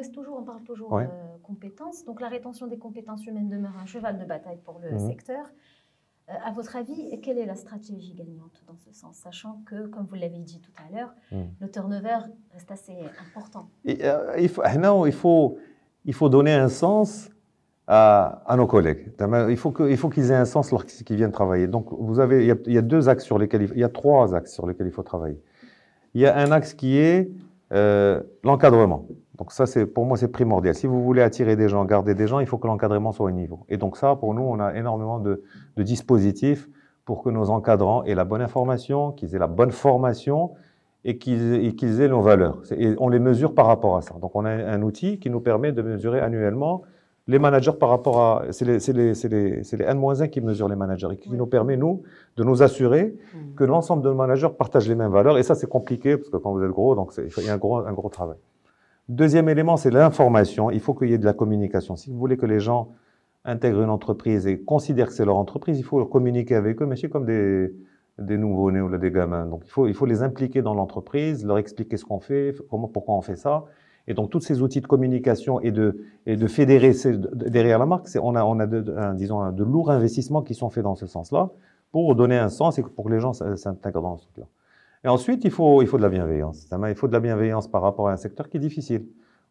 reste toujours, on parle toujours Ouais. de compétences. Donc la rétention des compétences humaines demeure un cheval de bataille pour le secteur. À votre avis, quelle est la stratégie gagnante dans ce sens, sachant que, comme vous l'avez dit tout à l'heure, le turnover reste assez important. Il faut donner un sens à nos collègues. Il faut qu'ils aient un sens lorsqu'ils viennent travailler. Donc, il y a deux axes sur lesquels il y a trois axes sur lesquels il faut travailler. Il y a un axe qui est l'encadrement. Donc ça, pour moi, c'est primordial. Si vous voulez attirer des gens, garder des gens, il faut que l'encadrement soit au niveau. Et donc ça, pour nous, on a énormément de dispositifs pour que nos encadrants aient la bonne information, qu'ils aient la bonne formation et qu'ils aient nos valeurs. Et on les mesure par rapport à ça. Donc on a un outil qui nous permet de mesurer annuellement les managers par rapport à... C'est les N-1 qui mesurent les managers et qui nous permet, nous, de nous assurer que l'ensemble de nos managers partagent les mêmes valeurs. Et ça, c'est compliqué, parce que quand vous êtes gros, donc il y a un gros travail. Deuxième élément, c'est l'information. Il faut qu'il y ait de la communication. Si vous voulez que les gens intègrent une entreprise et considèrent que c'est leur entreprise, il faut communiquer avec eux, mais c'est comme des nouveaux-nés ou des gamins. Donc, il faut les impliquer dans l'entreprise, leur expliquer ce qu'on fait, pourquoi on fait ça. Et donc, tous ces outils de communication et de fédérer derrière la marque, on a de lourds investissements qui sont faits dans ce sens-là pour donner un sens et pour que les gens s'intègrent dans ce truc-là. Et ensuite, il faut de la bienveillance. Il faut de la bienveillance par rapport à un secteur qui est difficile.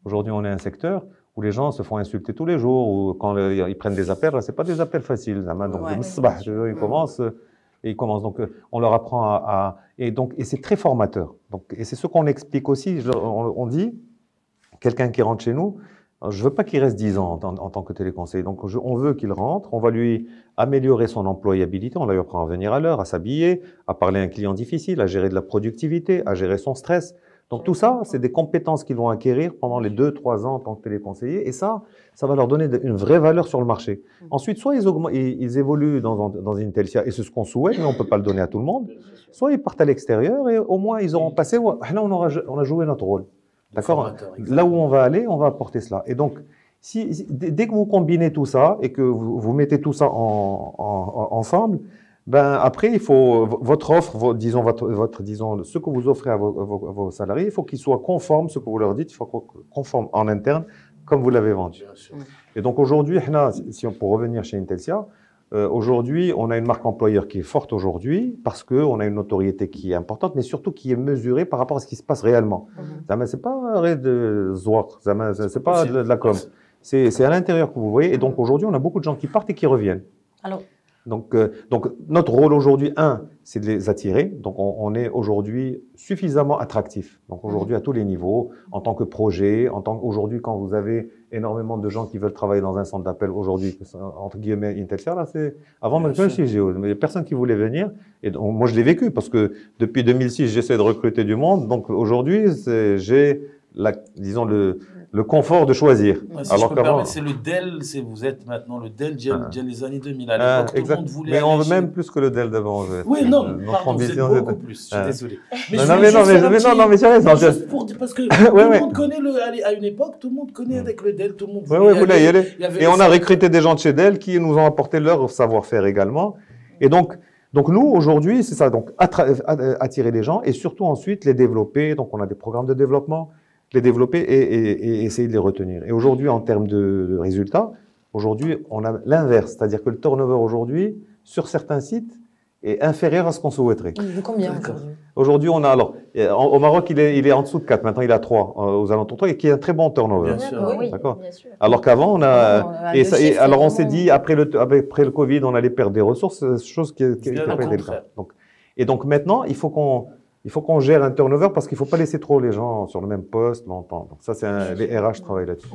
Aujourd'hui, on est un secteur où les gens se font insulter tous les jours, ou quand ils prennent des appels, c'est pas des appels faciles. Donc, ils commencent. Donc, on leur apprend et c'est très formateur. Donc, et c'est ce qu'on explique aussi. On dit, quelqu'un qui rentre chez nous, je veux pas qu'il reste 10 ans en tant que téléconseiller. Donc, on veut qu'il rentre, on va lui améliorer son employabilité, on va lui apprendre à venir à l'heure, à s'habiller, à parler à un client difficile, à gérer de la productivité, à gérer son stress. Donc, tout ça, c'est des compétences qu'ils vont acquérir pendant les 2-3 ans en tant que téléconseiller. Et ça va leur donner une vraie valeur sur le marché. Ensuite, soit ils évoluent dans une Intelsia, et c'est ce qu'on souhaite, mais on peut pas le donner à tout le monde. Soit ils partent à l'extérieur et au moins ils auront passé, là, on a joué notre rôle. D'accord? Là où on va aller, on va apporter cela. Et donc, dès que vous combinez tout ça et que vous mettez tout ça ensemble, ben après, il faut votre offre, disons ce que vous offrez à vos salariés, il faut qu'ils soient conformes, ce que vous leur dites, il faut conforme en interne, comme vous l'avez vendu. Et donc aujourd'hui, pour revenir chez Intelsia, aujourd'hui, on a une marque employeur qui est forte aujourd'hui parce qu'on a une notoriété qui est importante, mais surtout qui est mesurée par rapport à ce qui se passe réellement. C'est pas un arrêt de zouar, c'est pas de la com. C'est à l'intérieur que vous voyez. Et donc aujourd'hui, on a beaucoup de gens qui partent et qui reviennent. Alors, donc notre rôle aujourd'hui, c'est de les attirer. Donc on est aujourd'hui suffisamment attractif. Donc aujourd'hui à tous les niveaux, en tant que projet, aujourd'hui quand vous avez énormément de gens qui veulent travailler dans un centre d'appel aujourd'hui, entre guillemets Intelsia, là c'est avant même chez Géo, mais il n'y a personne qui voulait venir. Et donc, moi je l'ai vécu parce que depuis 2006 j'essaie de recruter du monde. Donc aujourd'hui j'ai disons le confort de choisir. Si alors je peux me permettre, c'est le Dell, vous êtes maintenant le Dell les années 2000. À l'époque, tout le monde voulait. Mais on veut même plus que le Dell d'avant. Oui, non, pardon, vous êtes beaucoup plus. Je suis désolé. Mais non, mais c'est vrai. Parce que tout le monde connaît à une époque, tout le monde connaît avec le Dell, tout le monde voulait. Oui, voulait y aller. Et on a recruté des gens de chez Dell qui nous ont apporté leur savoir-faire également. Et donc nous, aujourd'hui, c'est ça. Donc, attirer les gens et surtout ensuite les développer. Donc, on a des programmes de développement. Les développer et essayer de les retenir. Et aujourd'hui, en termes de résultats, aujourd'hui, on a l'inverse. C'est-à-dire que le turnover aujourd'hui, sur certains sites, est inférieur à ce qu'on souhaiterait. De combien aujourd'hui? Aujourd'hui, on a alors, au Maroc, il est en dessous de 4. Maintenant, il est à 3, aux alentours de 3, et qui est un très bon turnover. Bien sûr. Oui, d'accord. Bien sûr. Alors qu'avant, on a... alors, on s'est dit, après le Covid, on allait perdre des ressources, chose qui n'a pas été le cas. Donc maintenant, il faut qu'on gère un turnover parce qu'il ne faut pas laisser trop les gens sur le même poste longtemps. Donc ça, les RH travaillent là-dessus.